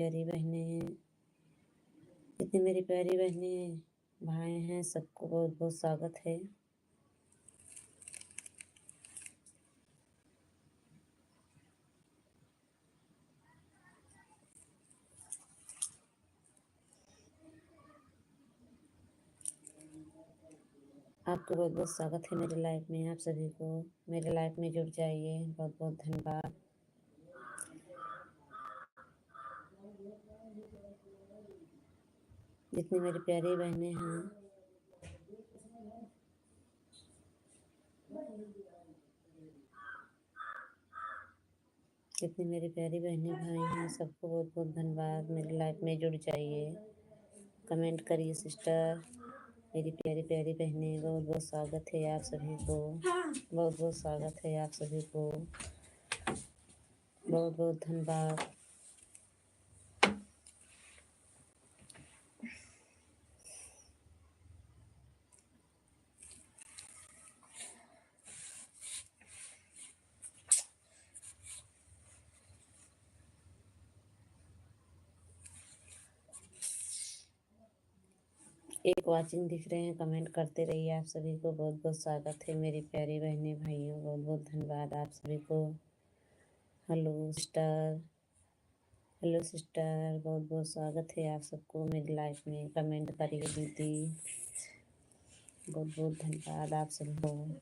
प्यारी बहनें हैं, जितनी मेरी प्यारी बहनें भाई हैं, सबको बहुत बहुत स्वागत है। आपको बहुत बहुत स्वागत है मेरी लाइफ में। आप सभी को मेरे लाइफ में जुड़ जाइए। बहुत बहुत धन्यवाद। जितनी मेरी प्यारी बहनें हैं, जितनी मेरी प्यारी बहनें भाई हैं, सबको बहुत बहुत धन्यवाद। मेरी लाइफ में जुड़ जाइए, कमेंट करिए सिस्टर। मेरी प्यारी प्यारी बहनें, बहुत बहुत स्वागत है आप सभी को। बहुत बहुत स्वागत है आप सभी को। बहुत बहुत धन्यवाद। एक वाचिंग दिख रहे हैं, कमेंट करते रहिए। आप सभी को बहुत बहुत स्वागत है मेरी प्यारी बहनें भाइयों, बहुत बहुत धन्यवाद आप सभी को। हेलो सिस्टर, हेलो सिस्टर, बहुत बहुत स्वागत है आप सबको मेरी लाइफ में। कमेंट करिए दीदी। बहुत बहुत धन्यवाद आप सभी को।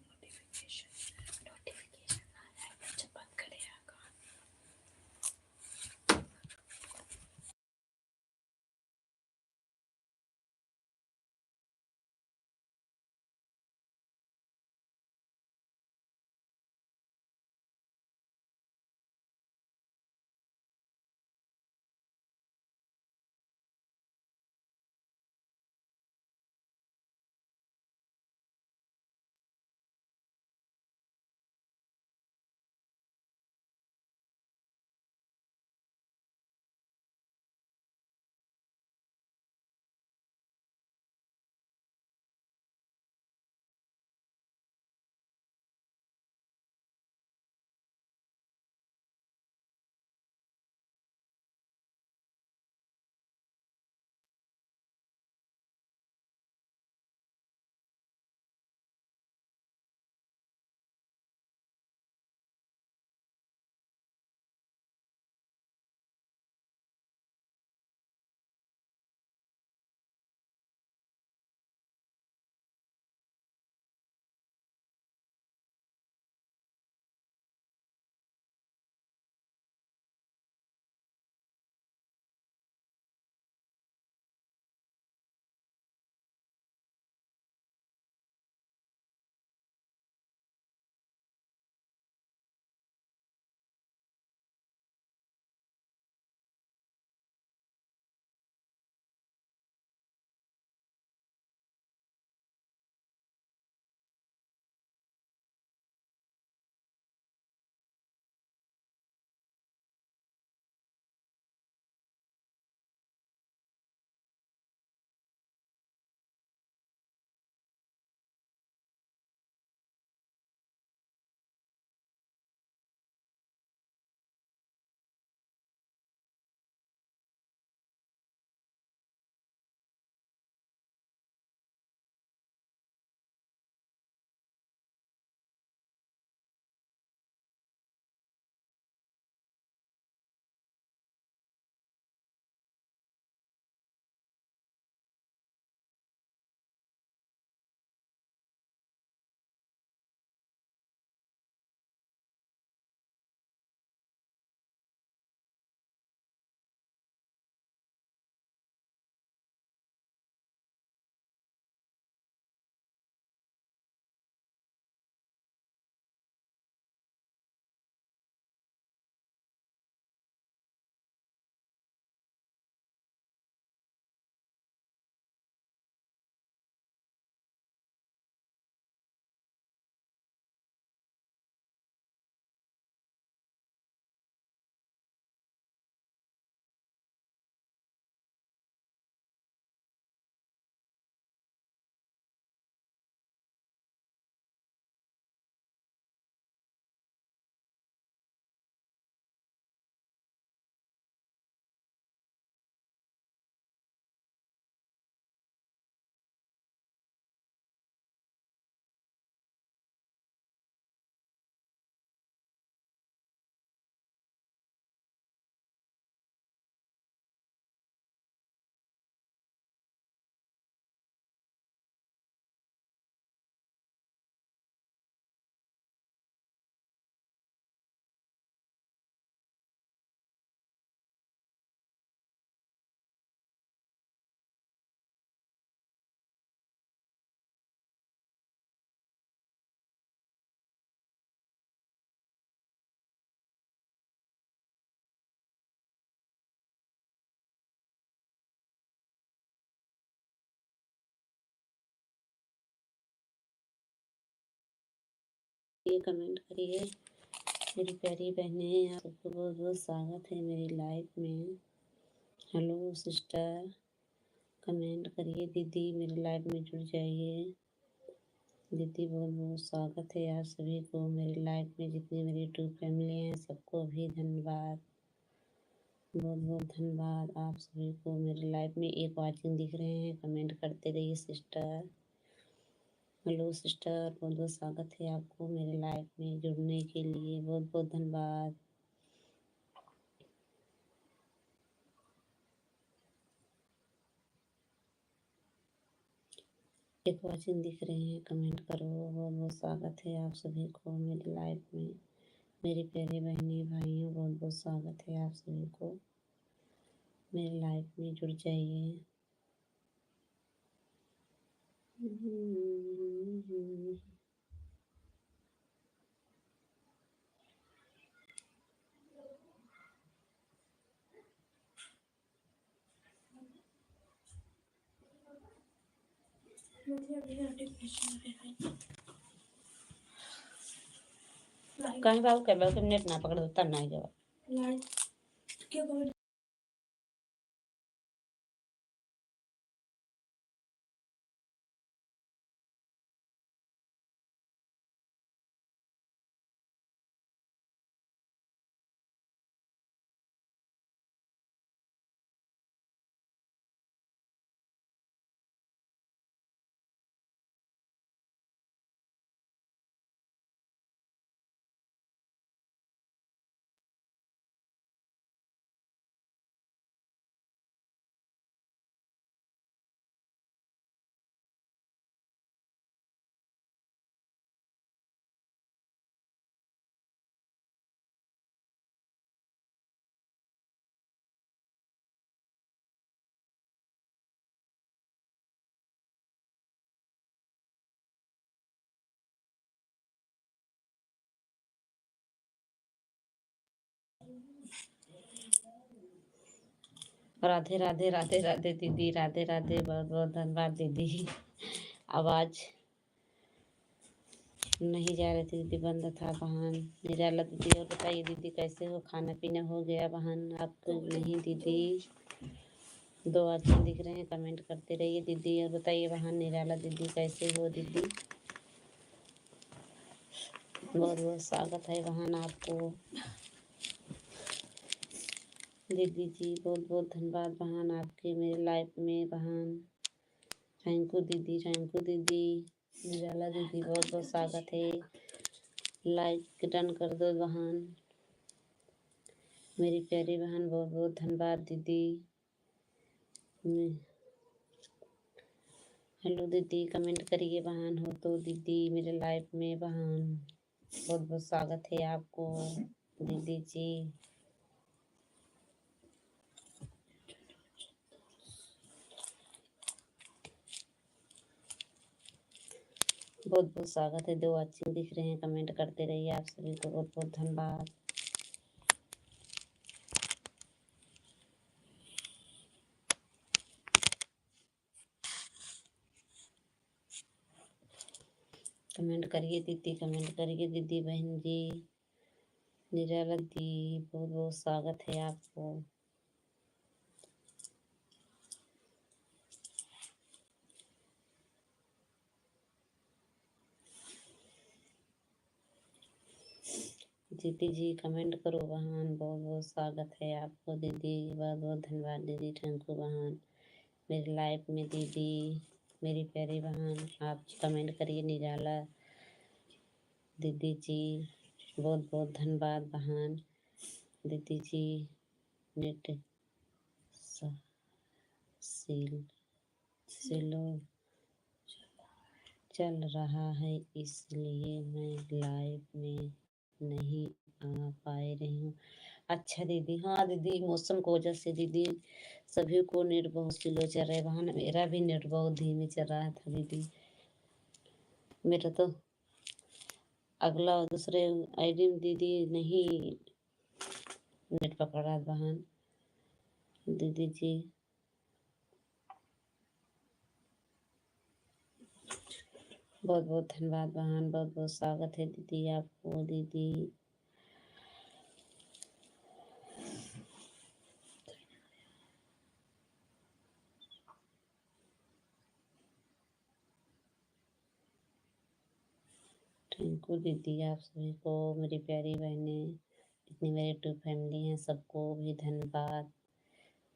करिए, कमेंट करिए मेरी प्यारी बहनें। आप सबको बहुत बहुत स्वागत है मेरी लाइफ में। हेलो सिस्टर, कमेंट करिए। दीदी मेरी लाइफ में जुड़ जाइए। दीदी बहुत बहुत स्वागत है आप सभी को मेरी लाइफ में। जितनी मेरी यूट्यूब फैमिली है सबको भी धन्यवाद, बहुत बहुत धन्यवाद आप सभी को मेरी लाइफ में। एक वाचिंग दिख रहे हैं, कमेंट करते रहिए सिस्टर। हेलो सिस्टर, बहुत बहुत स्वागत है आपको मेरी लाइफ में जुड़ने के लिए, बहुत बहुत धन्यवाद। एक वाचिंग दिख रहे हैं, कमेंट करो। बहुत बहुत स्वागत है आप सभी को मेरी लाइफ में। मेरी प्यारी बहनी भाइयों, बहुत बहुत स्वागत है आप सभी को मेरी लाइफ में। जुड़ जाइए। कहीं बाबू के बाबू नेट ना पकड़ दो तब ना जवाब। राधे राधे राधे राधे दीदी, राधे राधे, बहुत बहुत धन्यवाद दीदी। आवाज नहीं जा रही थी दीदी, बंद था बहन। निराला दीदी, और बताइए दीदी कैसे हो, खाना पीना हो गया बहन आपको? नहीं दीदी, दो अच्छे दिख रहे हैं, कमेंट करते रहिए दीदी। और बताइए बहन निराला दीदी कैसे हो दीदी? बहुत बहुत स्वागत है बहन आपको। दीदी जी बहुत बहुत धन्यवाद बहन आपके मेरे लाइफ में बहन। थैंक यू दीदी, थैंक यू दीदी। निराला दीदी बहुत बहुत स्वागत है। लाइक डन कर दो बहन मेरी प्यारी बहन, बहुत बहुत धन्यवाद दीदी। हेलो दीदी, कमेंट करिए बहन हो तो दीदी मेरे लाइफ में बहन। बहुत बहुत स्वागत है आपको दीदी जी। बहुत बहुत स्वागत है। दो अच्छे दिख रहे हैं, कमेंट करते रहिए आप सभी को बहुत बहुत धन्यवाद। कमेंट करिए दीदी, कमेंट करिए दीदी बहन जी। निराला दी बहुत बहुत स्वागत है आपको। दीदी जी कमेंट करो बहन, बहुत बहुत स्वागत है आपको दीदी। बहुत बहुत धन्यवाद दीदी, थैंक यू बहन मेरी लाइफ में दीदी। मेरी प्यारी बहन आप कमेंट करिए निराला दीदी जी। बहुत बहुत धन्यवाद बहन दीदी जी। नेट स्लो चल रहा है इसलिए मैं लाइव में नहीं आ पा रही हूँ। अच्छा दीदी, हाँ दीदी मौसम की वजह से दीदी सभी को नेट बहुत स्लो चल रहा है बहन। मेरा भी नेट बहुत धीमे चल रहा था दीदी। मेरा तो अगला दूसरे आईडी में दीदी नहीं नेट पकड़ रहा बहन दीदी जी। बहुत बहुत धन्यवाद बहन, बहुत बहुत स्वागत है दीदी आपको। दीदी थैंक यू दीदी आप सभी को, मेरी प्यारी बहनें, इतनी मेरी टू फैमिली हैं, सबको भी धन्यवाद।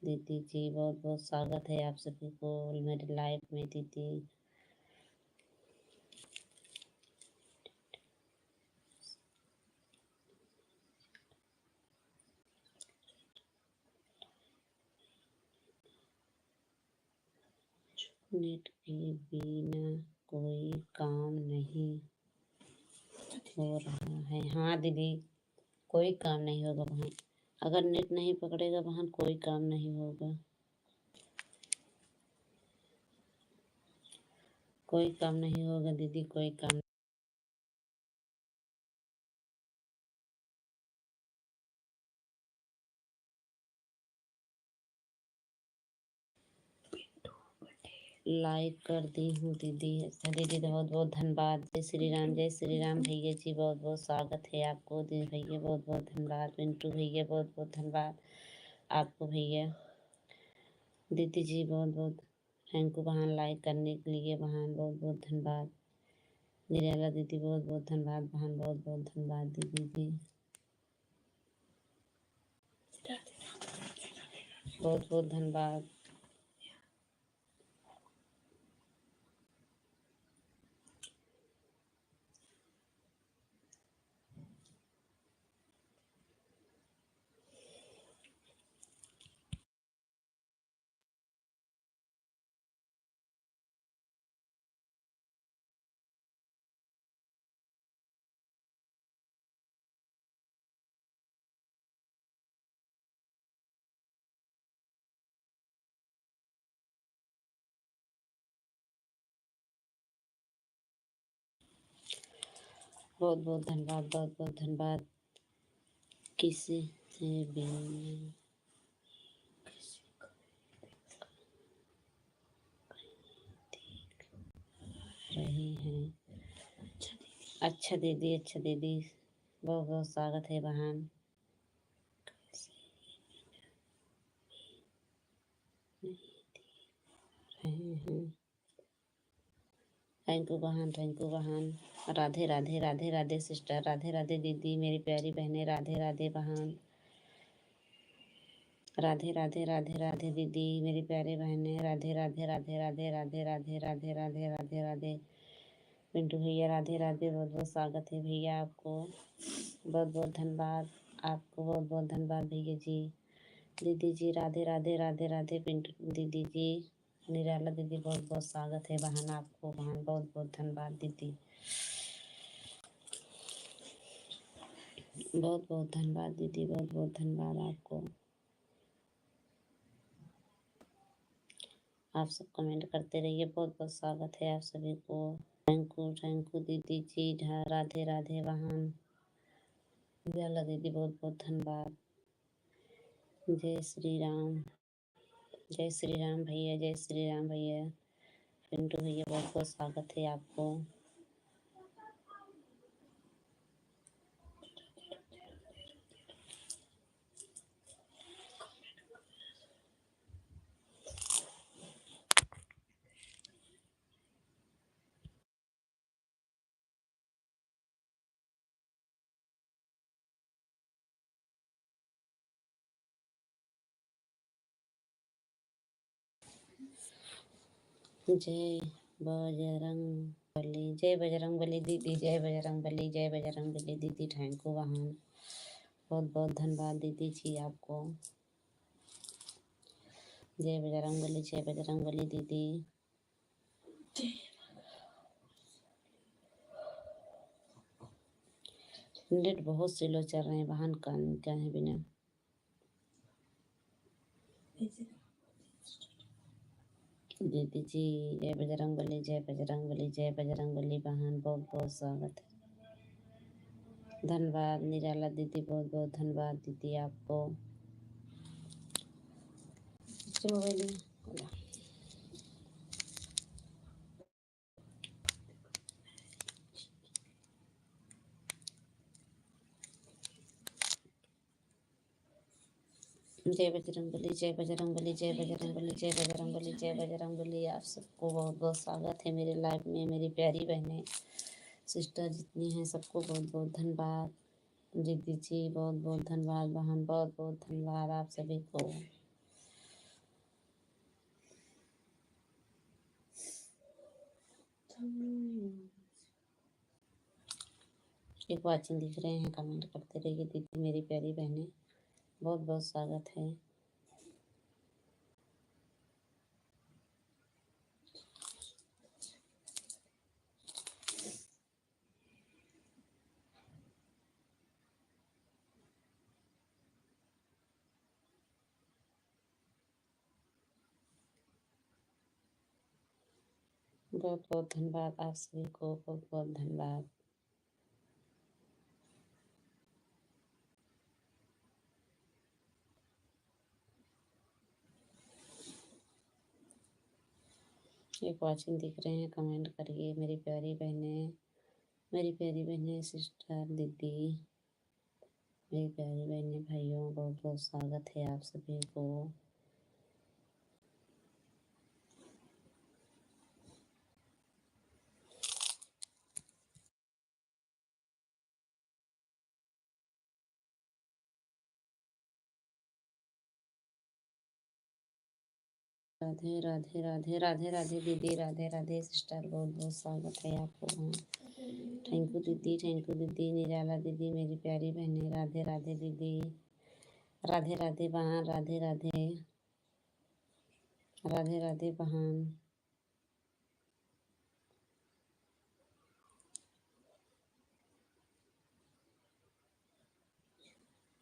दीदी जी बहुत बहुत स्वागत है आप सभी को मेरी लाइफ में दीदी। नेट के बिना कोई काम नहीं हो रहा है। हाँ दीदी, कोई काम नहीं होगा बहन, अगर नेट नहीं पकड़ेगा बहन कोई काम नहीं होगा, कोई काम नहीं होगा दीदी, कोई काम। लाइक कर दी हूँ दीदी। अच्छा दीदी बहुत बहुत धन्यवाद। जय श्री राम, जय श्री राम भैया जी, बहुत बहुत स्वागत है आपको। दीदी भैया बहुत बहुत धन्यवाद। पिंटू भैया बहुत बहुत धन्यवाद आपको भैया। दीदी जी बहुत बहुत थैंक यू बहन, लाइक करने के लिए बहन, बहुत बहुत धन्यवाद। निराला दीदी बहुत बहुत धन्यवाद बहन, बहुत बहुत धन्यवाद दीदी जी, बहुत बहुत धन्यवाद। बहुत बहुत धन्यवाद, बहुत बहुत धन्यवाद। किसी से भी रहे हैं। अच्छा दीदी, अच्छा दीदी, बहुत बहुत स्वागत है बहन। रहे हैं। थैंक यू बहन, थैंक यू बहन। राधे राधे, राधे राधे सिस्टर, राधे राधे दीदी, मेरी प्यारी बहनें, राधे राधे बहन, राधे राधे, राधे राधे दीदी, मेरी प्यारी बहनें, राधे राधे, राधे राधे, राधे राधे, राधे राधे, राधे राधे। पिंटू भैया राधे राधे, बहुत बहुत स्वागत है भैया आपको, बहुत बहुत धन्यवाद आपको, बहुत बहुत धन्यवाद भैया जी। दीदी जी राधे राधे, राधे राधे। पिंटू दीदी जी, निराला दीदी बहुत बहुत स्वागत है बहन आपको, बहन बहुत बहुत धन्यवाद दीदी, बहुत बहुत धन्यवाद दीदी, बहुत बहुत धन्यवाद आपको। आप सब कमेंट करते रहिए, बहुत बहुत स्वागत है आप सभी को। थैंक यू दीदी जी, राधे राधे बहन। निराला दीदी बहुत बहुत धन्यवाद। जय श्री राम, जय श्री राम भैया, जय श्री राम भैया। पिंटू भैया बहुत बहुत स्वागत है आपको। जय बजरंग बली, जय बजरंग बली दीदी, जय बजरंग बली, जय बजरंग बली दीदी। थैंक यू बहन, बहुत बहुत धन्यवाद दीदी जी आपको। जय बजरंग बली, जय बजरंग बली दीदी। नेट बहुत स्लो चल रहे हैं बहन, कान क्या है बिना। दीदी जी जय बजरंग बली, जय बजरंग बली, जय बजरंग बली बहन, बहुत बहुत स्वागत है। धन्यवाद निराला दीदी, बहुत बहुत धन्यवाद दीदी आपको। मोबाइल में जय बजरंगबली, जय बजरंगबली, जय बजरंगबली, जय बजरंगबली, जय बजरंगबली। आप सबको बहुत बहुत स्वागत है मेरे लाइव में। मेरी प्यारी बहनें सिस्टर जितनी हैं सबको बहुत बहुत धन्यवाद। दीदी जी बहुत बहुत धन्यवाद। बहन बहुत बहुत धन्यवाद आप सभी को। एक वाचिंग दिख रहे हैं, कमेंट करते रहिए दीदी मेरी प्यारी बहनें, बहुत बहुत स्वागत है। बहुत बहुत धन्यवाद आप सभी को, बहुत बहुत धन्यवाद। एक वाचिंग दिख रहे हैं, कमेंट करिए मेरी प्यारी बहनें, मेरी प्यारी बहनें सिस्टर दीदी, मेरी प्यारी बहनें भाइयों, बहुत बहुत स्वागत है आप सभी को। राधे राधे राधे राधे राधे दीदी, राधे राधे सिस्टर, बहुत बहुत स्वागत है आपको। थैंक यू दीदी, थैंक यू दीदी, निराला दीदी, मेरी प्यारी बहनें, राधे राधे दीदी, राधे राधे बहन, राधे राधे, राधे राधे बहन।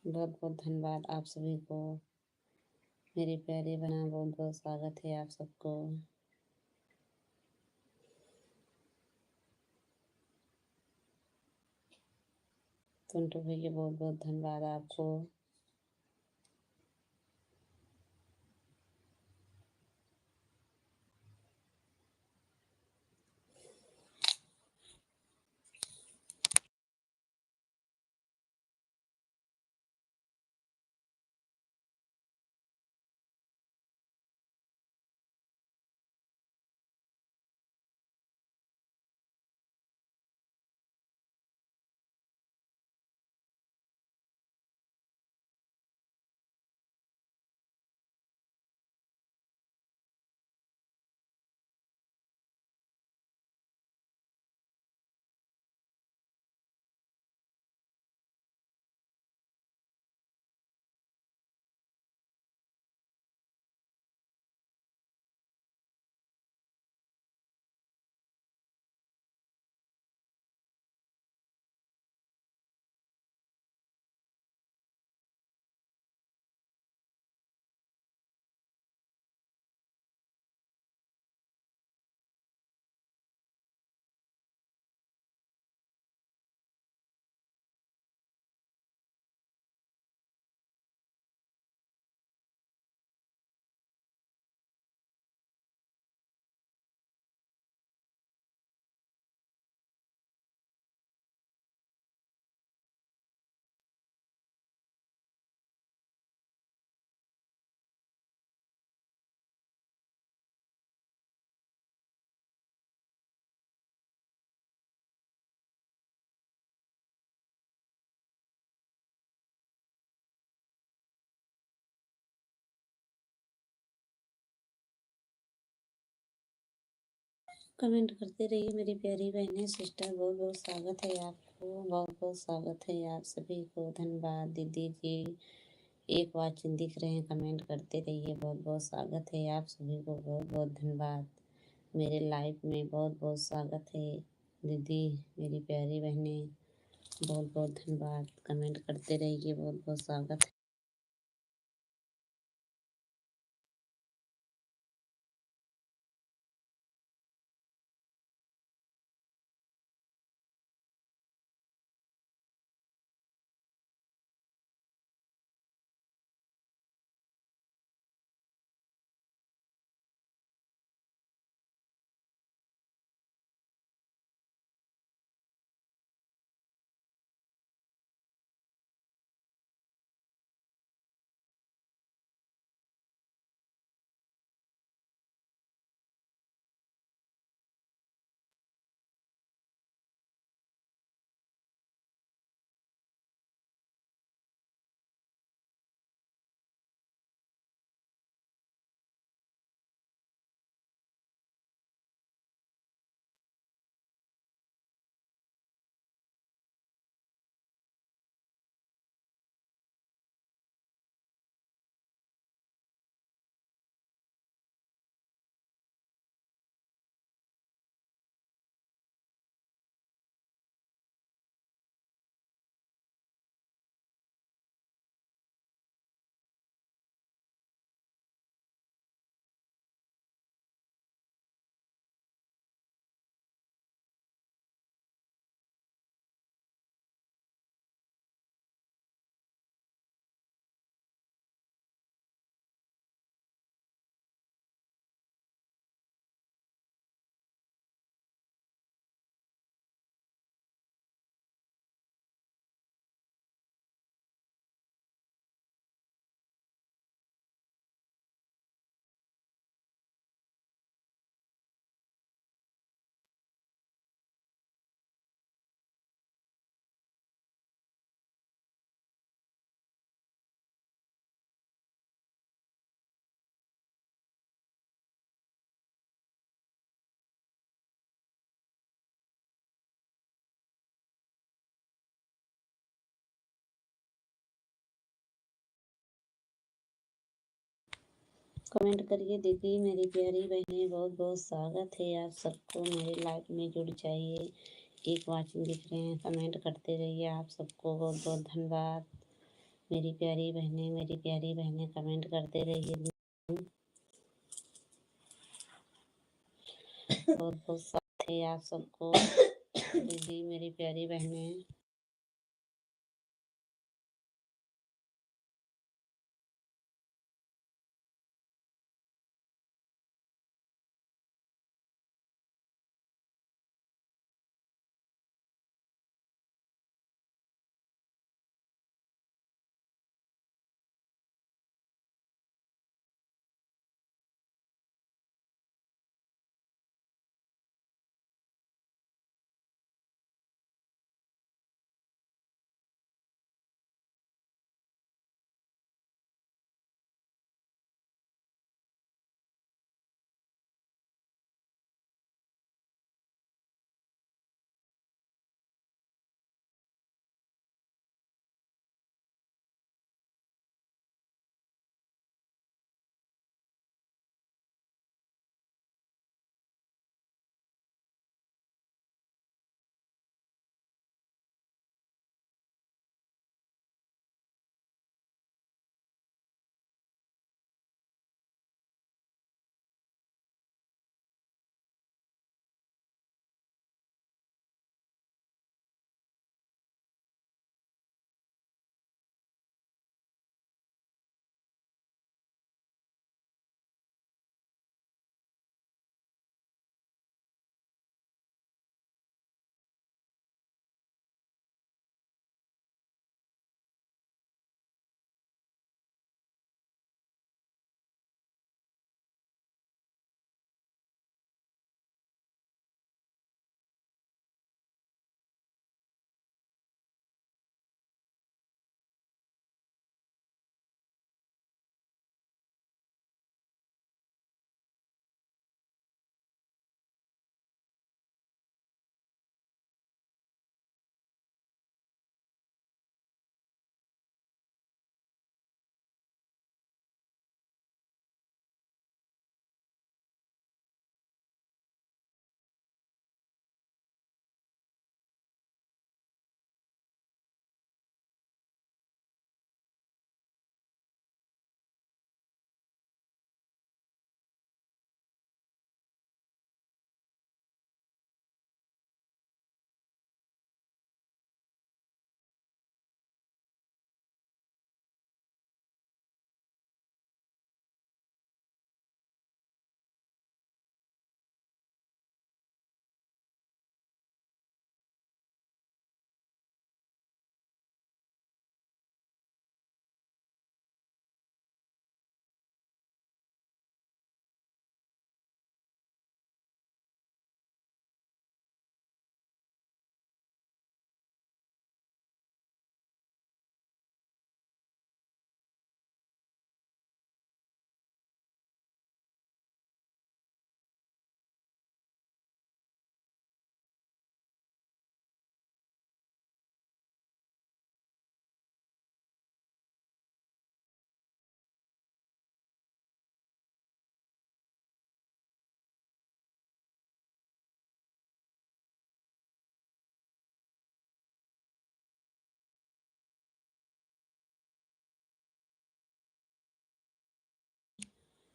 बहुत बहुत धन्यवाद आप सभी को, मेरी प्यारी बहन, बहुत बहुत स्वागत है आप सबको। टुंटू भैया बहुत बहुत धन्यवाद आपको। कमेंट करते रहिए मेरी प्यारी बहनें सिस्टर, बहुत बहुत स्वागत है आपको, बहुत बहुत स्वागत है आप सभी को। धन्यवाद दीदी जी, एक वाचिंग दिख रहे हैं, कमेंट करते रहिए, बहुत बहुत स्वागत है आप सभी को, बहुत बहुत धन्यवाद। मेरे लाइव में बहुत बहुत स्वागत है दीदी, मेरी प्यारी बहनें, बहुत बहुत धन्यवाद। कमेंट करते रहिए, बहुत बहुत स्वागत है। कमेंट करिए दीदी मेरी प्यारी बहनें, बहुत बहुत स्वागत है आप सबको मेरे लाइफ में जुड़ जाइए। एक वाचिंग दिख रहे हैं, कमेंट करते रहिए। आप सबको बहुत बहुत धन्यवाद मेरी प्यारी बहनें कमेंट करते रहिए। बहुत बहुत स्वागत है आप सबको दीदी मेरी प्यारी बहनें।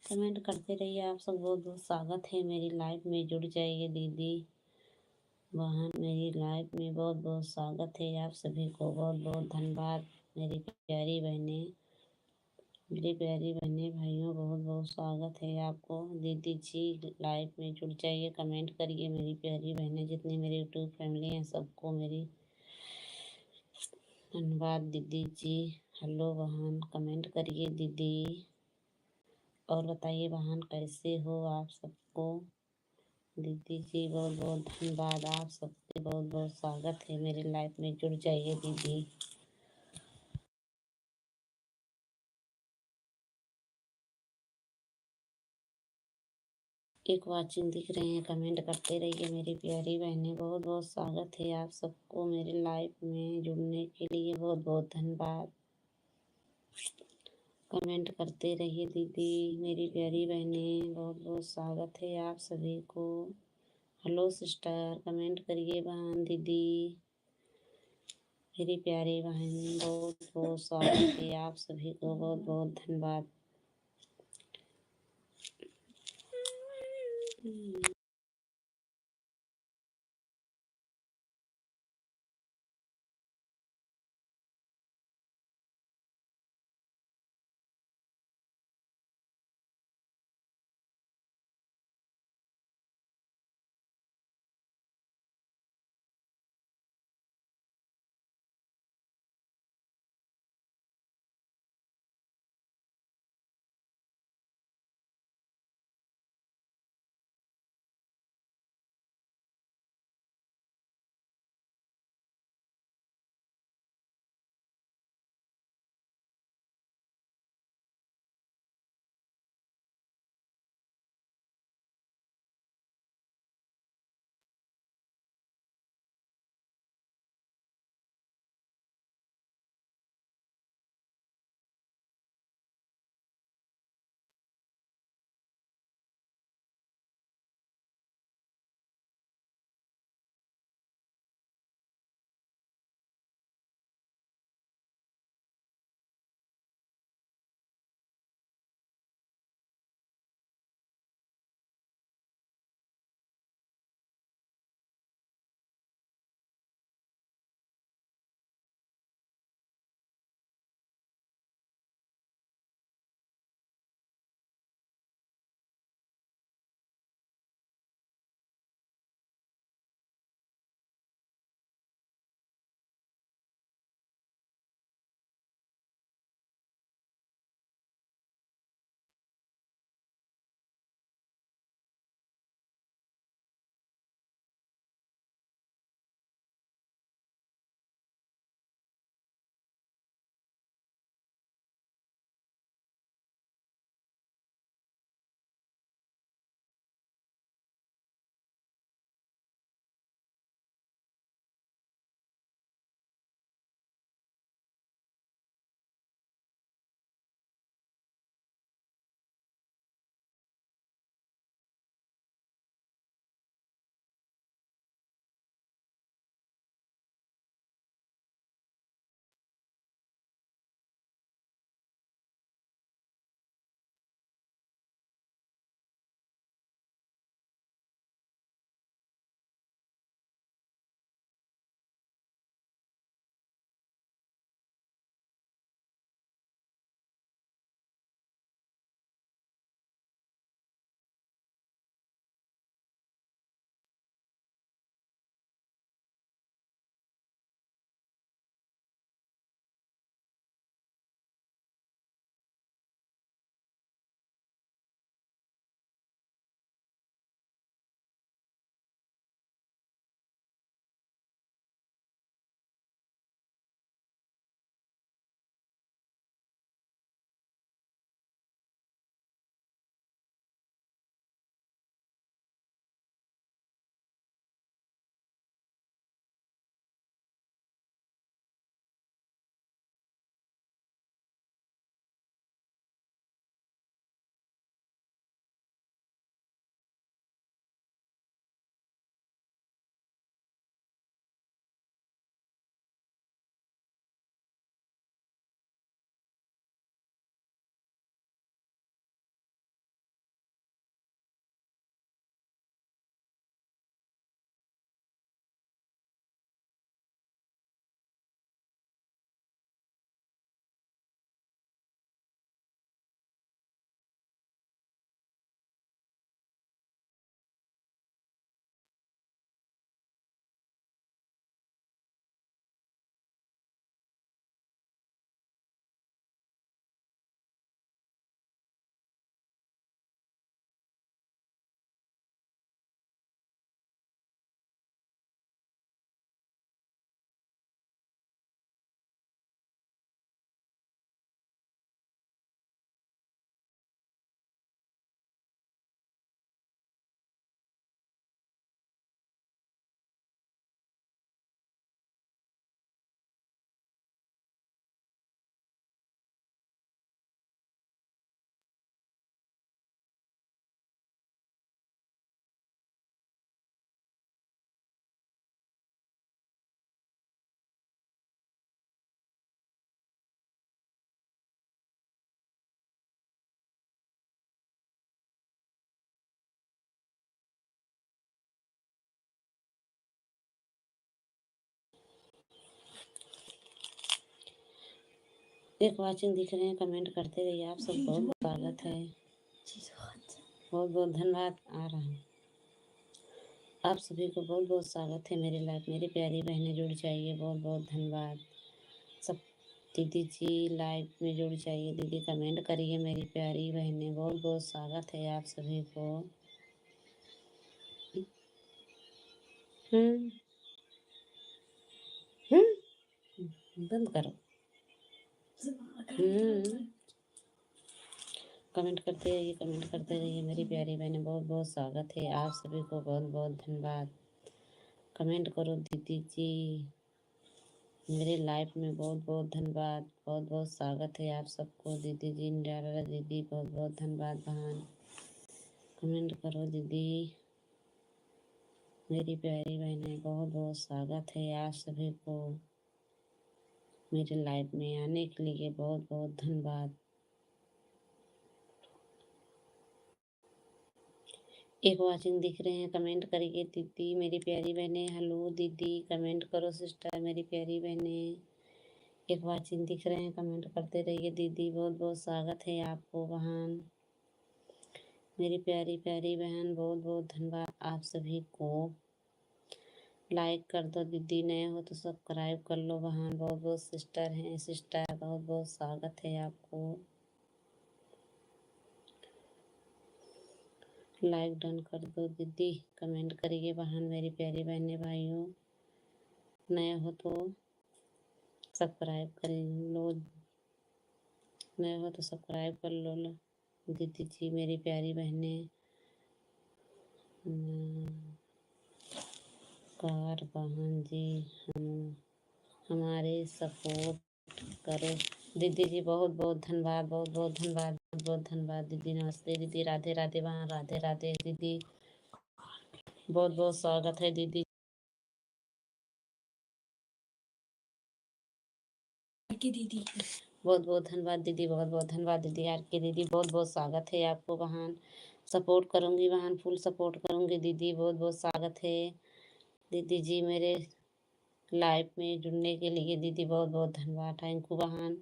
कमेंट करते रहिए आप सब। बहुत बहुत स्वागत है मेरी लाइफ में जुड़ जाइए दीदी बहन मेरी लाइफ में बहुत बहुत स्वागत है आप सभी को। बहुत बहुत धन्यवाद मेरी प्यारी बहनें मेरी प्यारी बहनें भाइयों, बहुत बहुत स्वागत है आपको। दीदी जी लाइव में जुड़ जाइए, कमेंट करिए मेरी प्यारी बहनें। जितनी मेरी यूट्यूब फैमिली है सबको मेरी धन्यवाद। दीदी जी हेलो बहन, कमेंट करिए दीदी और बताइए बहन कैसे हो आप सबको। दीदी जी बहुत बहुत धन्यवाद आप सबके। बहुत बहुत स्वागत है मेरी लाइफ में जुड़ जाइए दीदी। एक वाचिंग दिख रहे हैं, कमेंट करते रहिए मेरी प्यारी बहनें। बहुत बहुत स्वागत है आप सबको मेरे लाइफ में जुड़ने के लिए। बहुत बहुत धन्यवाद। कमेंट करते रहिए दीदी, मेरी प्यारी बहनें, बहुत बहुत स्वागत है आप सभी को। हेलो सिस्टर, कमेंट करिए बहन दीदी, मेरी प्यारी बहन, बहुत बहुत स्वागत है आप सभी को, बहुत बहुत धन्यवाद। एक वाचिंग दिख रहे हैं, कमेंट करते रहिए। आप सब बहुत स्वागत है, बहुत बहुत धन्यवाद। आ रहा हूँ। आप सभी को बहुत बहुत स्वागत है मेरे लाइफ। मेरी प्यारी बहनें जुड़ जाइए, बहुत बहुत धन्यवाद। सब दीदी जी लाइव में जुड़ जाइए, दीदी कमेंट करिए मेरी प्यारी बहनें, बहुत बहुत स्वागत है आप सभी को। हम्म बंद करो। कमेंट करते रहिए, कमेंट करते रहिए मेरी प्यारी बहनें, बहुत बहुत स्वागत है आप सभी को, बहुत बहुत धन्यवाद। कमेंट करो दीदी जी मेरे लाइफ में, बहुत बहुत धन्यवाद, बहुत बहुत स्वागत है आप सबको। दीदी जी निराला दीदी बहुत बहुत धन्यवाद बहन। कमेंट करो दीदी मेरी प्यारी बहनें, बहुत बहुत स्वागत है आप सभी को मेरे लाइफ में आने के लिए, बहुत बहुत धन्यवाद। एक वाचिंग दिख रहे हैं, कमेंट करिए दीदी मेरी प्यारी बहनें। हेलो दीदी, कमेंट करो सिस्टर मेरी प्यारी बहनें। एक वाचिंग दिख रहे हैं, कमेंट करते रहिए दीदी, बहुत बहुत स्वागत है आपको बहन, मेरी प्यारी प्यारी बहन, बहुत बहुत धन्यवाद आप सभी को। लाइक कर दो दीदी, नए हो तो सब्सक्राइब कर लो बहन। बहुत बहुत सिस्टर हैं, सिस्टर बहुत बहुत स्वागत है आपको। लाइक डन कर दो दीदी, कमेंट करिए बहन मेरी प्यारी बहनें भाइयों। नए हो तो सब्सक्राइब कर लो, नए हो तो सब्सक्राइब कर लो दीदी जी मेरी प्यारी बहनें। कार बहन जी हमारे सपोर्ट करो दीदी जी, बहुत बहुत धन्यवाद, बहुत बहुत धन्यवाद, बहुत बहुत धन्यवाद दीदी। नमस्ते दीदी, राधे राधे वहाँ, राधे राधे दीदी, बहुत बहुत स्वागत है दीदी। दीदी बहुत बहुत धन्यवाद दीदी, बहुत बहुत धन्यवाद दीदी। आर के दीदी बहुत बहुत स्वागत है आपको बहन। सपोर्ट करूँगी बहन, फुल सपोर्ट करूँगी दीदी, बहुत बहुत स्वागत है दीदी जी मेरे लाइफ में जुड़ने के लिए दीदी, बहुत बहुत धन्यवाद। थैंक यू बहन।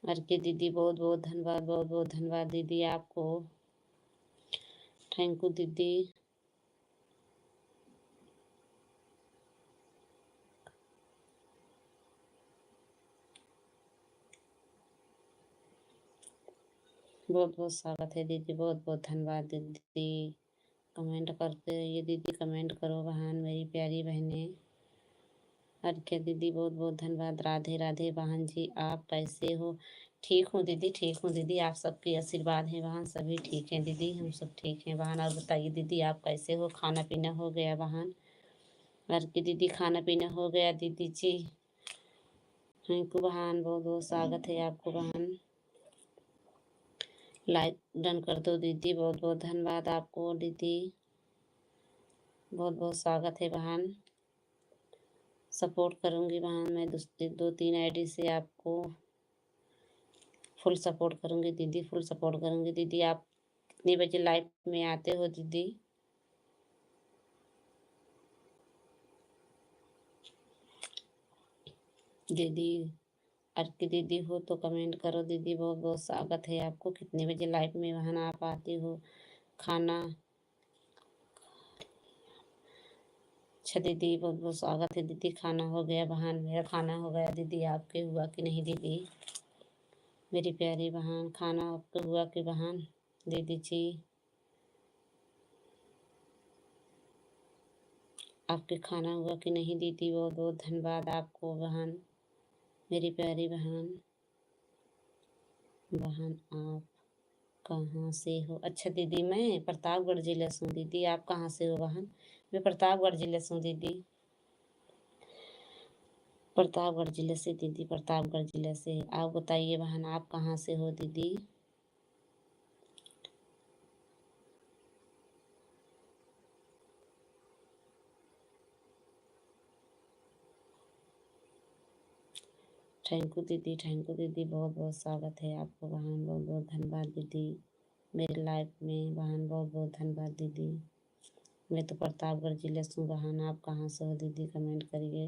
आर के दीदी बहुत बहुत धन्यवाद, बहुत बहुत धन्यवाद दीदी आपको। थैंक यू दीदी। बहुत बहुत स्वागत है दीदी, बहुत बहुत धन्यवाद दीदी। कमेंट करते रहिए दीदी, कमेंट करो बहन मेरी प्यारी बहनें। अर्घ्य दीदी बहुत बहुत धन्यवाद। राधे राधे बहन जी, आप कैसे हो? ठीक हूँ दीदी, ठीक हूँ दीदी, आप सबके आशीर्वाद है बहन, सभी ठीक हैं दीदी, हम सब ठीक हैं बहन। और बताइए दीदी आप कैसे हो? खाना पीना हो गया बहन? अर्घ्य दीदी खाना पीना हो गया दीदी जी? थैंक यू बहन, बहुत बहुत स्वागत है आपको बहन। लाइक डन कर दो दीदी, बहुत बहुत धन्यवाद आपको दीदी, बहुत बहुत स्वागत है बहन। सपोर्ट करूँगी बहन मैं, दो तीन आईडी से आपको फुल सपोर्ट करूँगी दीदी, फुल सपोर्ट करूँगी दीदी। आप कितने बजे लाइव में आते हो दीदी? दीदी अर्की दीदी हो तो कमेंट करो दीदी, बहुत बहुत स्वागत है आपको। कितने बजे लाइव में बहन आप आती हो? खाना अच्छा दीदी, बहुत बहुत स्वागत है दीदी। खाना हो गया बहन? मेरा खाना हो गया दीदी, आपके हुआ कि नहीं दीदी मेरी प्यारी बहन? खाना आपके हुआ कि बहन दीदी जी? आपके खाना हुआ कि नहीं दीदी? बहुत बहुत धन्यवाद आपको बहन, मेरी प्यारी बहन। बहन आप कहाँ से हो? अच्छा दीदी मैं प्रतापगढ़ जिले से हूँ दीदी, आप कहाँ से हो बहन? मैं प्रतापगढ़ जिले से हूँ दीदी, प्रतापगढ़ जिले से दीदी, प्रतापगढ़ जिले से। आप बताइए बहन आप कहाँ से हो दीदी? थैंक यू दीदी, थैंक यू दीदी, बहुत बहुत स्वागत है आपको बहन, बहुत बहुत धन्यवाद दीदी मेरे लाइफ में बहन, बहुत बहुत धन्यवाद दीदी। मैं तो प्रतापगढ़ जिले से हूँ बहन, आप कहाँ से हो दीदी? कमेंट करिए।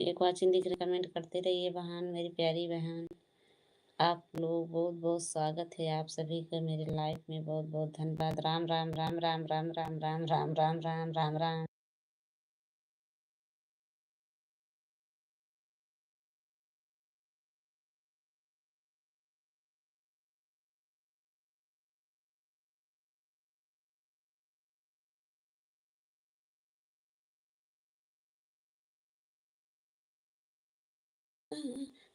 एक वाचिंग दिख रहे कमेंट करते रहिए बहन, मेरी प्यारी बहन। आप लोग बहुत बहुत स्वागत है आप सभी का मेरी लाइफ में। बहुत बहुत धन्यवाद। राम राम राम राम राम राम राम राम राम राम राम राम।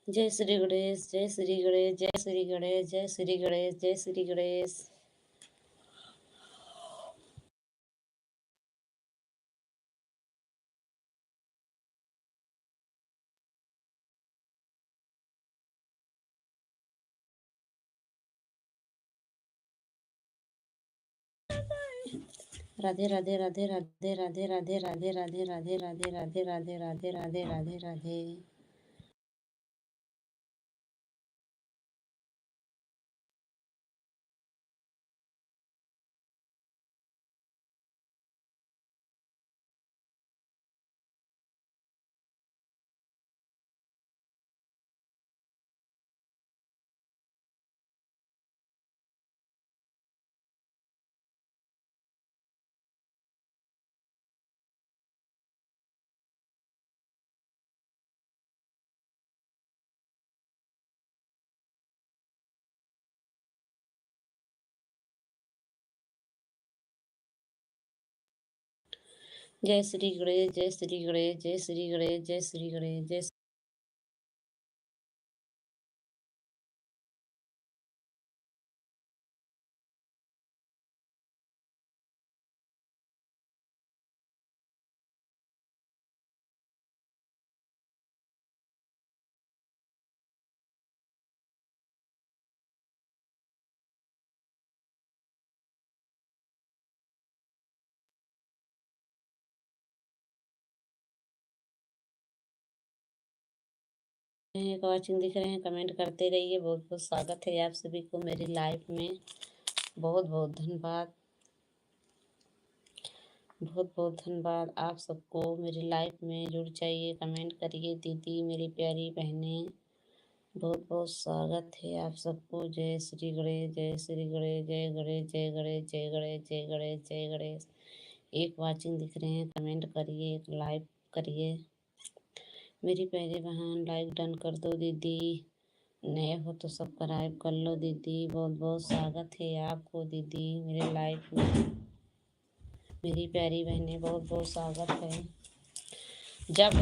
जय श्री गणेश, जय श्री गणेश, जय श्री गणेश, जय श्री गणेश, जय श्री गणेश। राधे राधे राधे राधे राधे राधे राधे राधे राधे राधे राधे राधे राधे राधे राधे राधे। जय श्री गणेश, जय श्री गणेश, जय श्री गणेश, जय श्री गणेश, जय। एक वाचिंग दिख रहे हैं कमेंट करते रहिए। बहुत बहुत स्वागत है आप सभी को मेरी लाइफ में। बहुत बहुत धन्यवाद। बहुत बहुत धन्यवाद आप सबको मेरी लाइफ में जुड़ जाइए, कमेंट करिए दीदी मेरी प्यारी बहनें। बहुत बहुत स्वागत है आप सबको। जय श्री गणेश, जय श्री गणेश, जय गणेश, जय गणेश, जय गणेश, जय गणेश, जय गणेश। एक वाचिंग दिख रहे हैं कमेंट करिए, एक लाइक करिए मेरी प्यारी बहन। लाइक डन कर दो दीदी, नए हो तो सब्सक्राइब कर लो दीदी। बहुत बहुत स्वागत है आपको दीदी मेरे लाइफ में। मेरी प्यारी बहनें बहुत बहुत स्वागत है। जब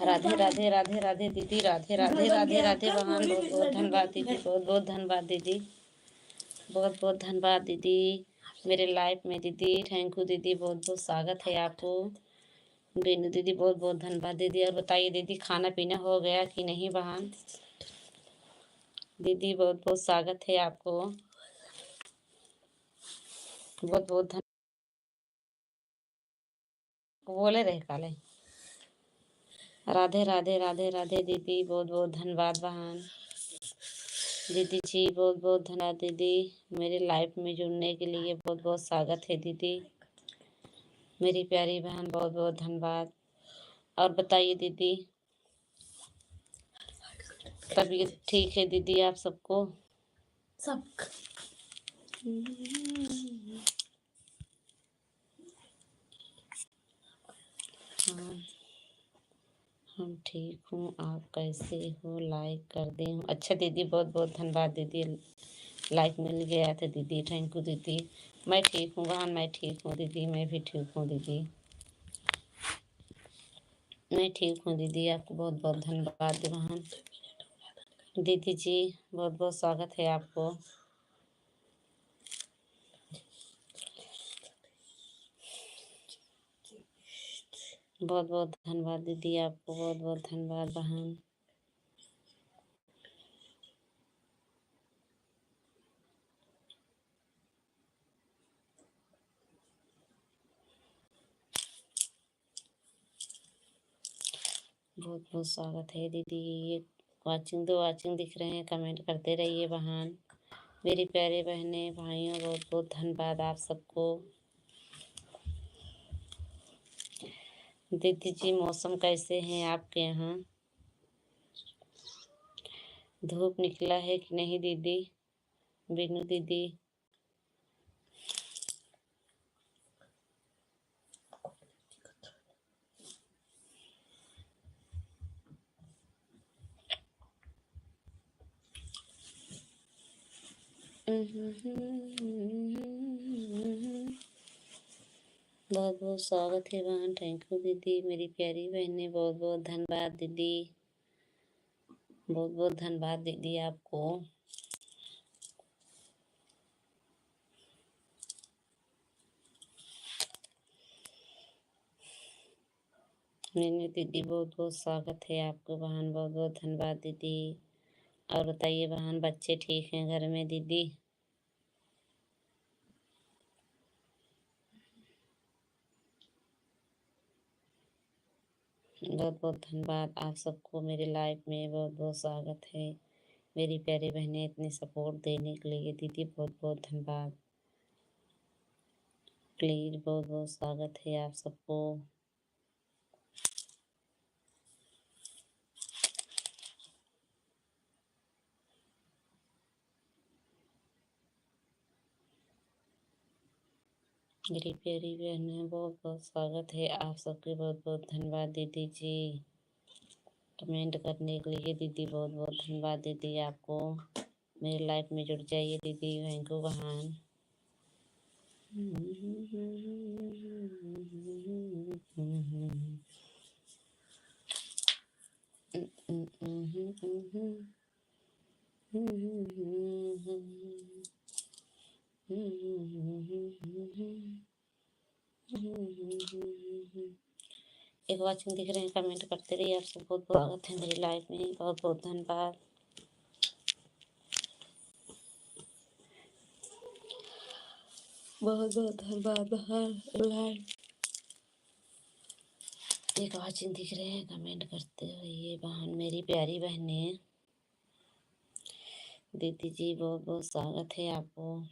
राधे राधे राधे राधे दीदी, राधे राधे राधे राधे बहन। बहुत बहुत धन्यवाद दीदी, बहुत बहुत धन्यवाद दीदी, बहुत बहुत धन्यवाद दीदी मेरे लाइफ में दीदी। थैंक यू दीदी, बहुत बहुत स्वागत है आपको। बीनू दीदी बहुत बहुत धन्यवाद दीदी। और बताइए दीदी खाना पीना हो गया कि नहीं बहन? दीदी बहुत बहुत स्वागत है आपको। बहुत बहुत धन्यवाद। बोले रहे काले। राधे राधे राधे राधे दीदी, बहुत बहुत धन्यवाद बहन। दीदी जी बहुत बहुत धन्यवाद दीदी मेरे लाइफ में जुड़ने के लिए। बहुत बहुत स्वागत है दीदी मेरी प्यारी बहन, बहुत बहुत धन्यवाद। और बताइए दीदी तबीयत ठीक है दीदी आप सबको? सब हाँ, हम ठीक हूँ, आप कैसे हो? लाइक कर दी हूँ। अच्छा दीदी बहुत बहुत धन्यवाद दीदी, लाइक मिल गया था दीदी। थैंक यू दीदी। मैं ठीक हूँ बहन, मैं ठीक हूँ दीदी, मैं भी ठीक हूँ दीदी, मैं ठीक हूँ दीदी। आपको बहुत बहुत धन्यवाद बहन। दीदी जी बहुत बहुत स्वागत है आपको। बहुत बहुत धन्यवाद दीदी आपको, बहुत बहुत धन्यवाद बहन। बहुत बहुत स्वागत है दीदी। ये वाचिंग दो वाचिंग दिख रहे हैं कमेंट करते रहिए बहन। मेरी प्यारे बहनें भाइयों बहुत बहुत धन्यवाद आप सबको। दीदी जी मौसम कैसे हैं आपके यहाँ? धूप निकला है कि नहीं दीदी? बीनू दीदी बहुत बहुत स्वागत है बहन। थैंक यू दीदी। मेरी प्यारी बहनें बहुत बहुत धन्यवाद दीदी। बहुत बहुत धन्यवाद दीदी आपको। मैंने दीदी बहुत बहुत स्वागत है आपको बहन। बहुत बहुत धन्यवाद दीदी। और बताइए बहन बच्चे ठीक हैं घर में दीदी? बहुत बहुत धन्यवाद आप सबको मेरे लाइफ में। बहुत बहुत स्वागत है। मेरी प्यारी बहनें इतनी सपोर्ट देने के लिए दीदी बहुत बहुत धन्यवाद। प्लीज बहुत बहुत स्वागत है आप सबको। मेरी प्यारी बहनें बहुत बहुत स्वागत है आप सबके। बहुत बहुत धन्यवाद दीदी जी। कमेंट करने के लिए दीदी बहुत बहुत धन्यवाद दीदी आपको। मेरी लाइफ में जुड़ जाइए दीदी। थैंक यू बहन। एक वॉचिंग दिख रहे हैं कमेंट करते रहिए। आप सब बहुत बहुत स्वागत है मेरी लाइफ में। बहुत बहुत धन्यवाद। बहुत बहुत धन्यवाद बहन लाइफ। एक वॉचिंग दिख रहे हैं कमेंट करते रहिए बहन। मेरी प्यारी बहने दीदी जी बहुत बहुत स्वागत है आपको।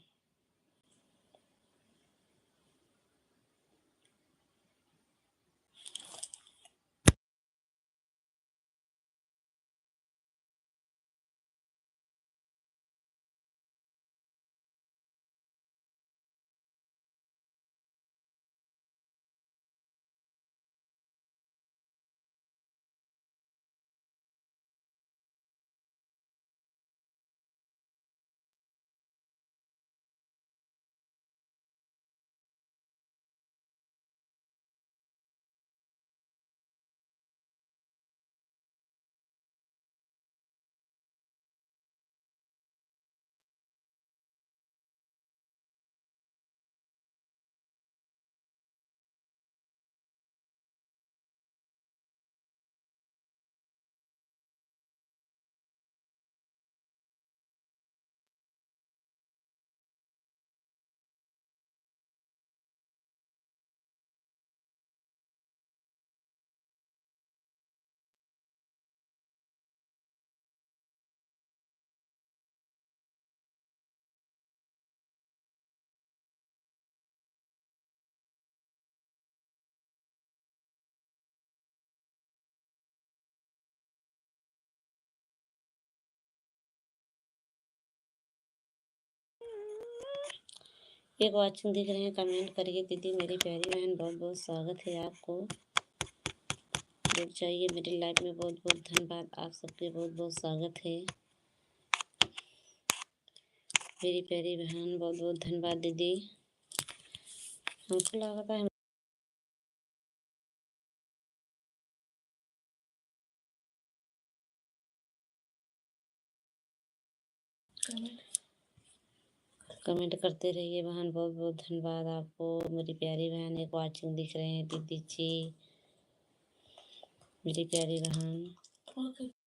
एक वॉचिंग दिख रहे हैं कमेंट करिए दीदी। मेरी प्यारी बहन बहुत बहुत स्वागत है आपको। जुड़ जाइए मेरी लाइफ में। बहुत बहुत धन्यवाद आप सबके। बहुत बहुत स्वागत है मेरी प्यारी बहन। बहुत बहुत धन्यवाद दीदी। हमको लगा है कमेंट करते रहिए बहन। बहुत बहुत धन्यवाद आपको मेरी प्यारी बहन। एक वॉचिंग दिख रहे हैं दीदी जी मेरी प्यारी बहन।